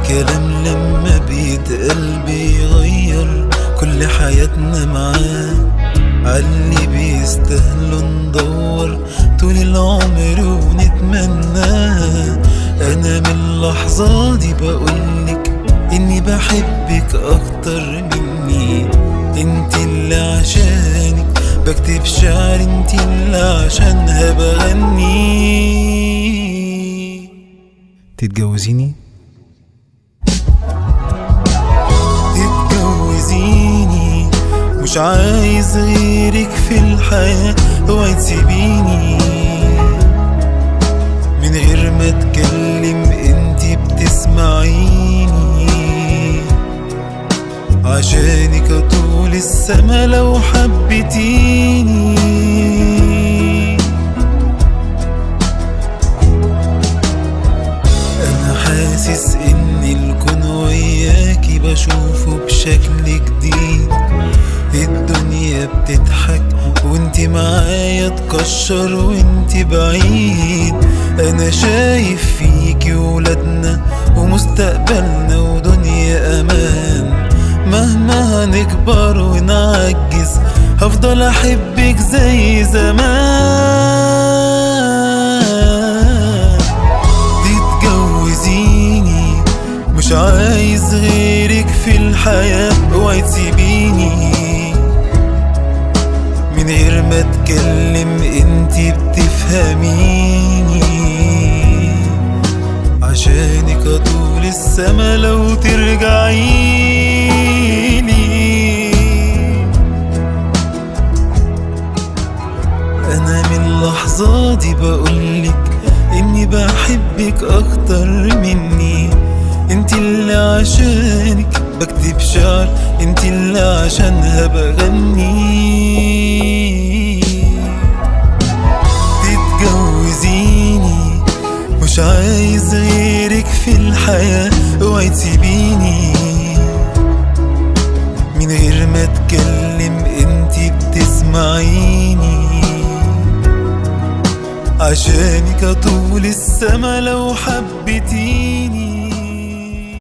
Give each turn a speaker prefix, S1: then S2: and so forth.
S1: كلام لما بيتقال بيغير كل حياتنا معاه، عاللي بيستاهلوا ندور طول العمر ونتمناه. انا من اللحظة دي بقولك اني بحبك اكتر مني، انت اللي عشانك بكتب شعر، انت اللي عشانها بغني. تتجوزيني؟ تتجوزيني، مش عايز غيرك في الحياة، اوعي تسيبيني. من غير ما اتكلم انتي بتسمعيني، عشانك اطول السما لو حبتيني. انا حاسس ان الكون وياكي بشوفه بشكل جديد، الدنيا بتضحك وانتي معايا تكشر وانتي بعيد. انا شايف فيكي ولادنا ومستقبلنا ودنيا امان، مهما هنكبر ونعجز هفضل احبك زي زمان. تتجوزيني، مش عايز غيرك في الحياة، اوعي تسيبيني. من غير ما اتكلم انتي بتفهميني، عشانك اطول السما لو ترجعيلي. انا من اللحظة دي بقولك اني بحبك اكتر مني، انتي اللي عشانك بكتب شعر، انتي اللي عشانها بغني. تتجوزيني، مش عايز غيرك في الحياة، اوعي تسيبيني. من غير ما اتكلم انتي بتسمعيني، عشانك اطول السما لو حبتيني.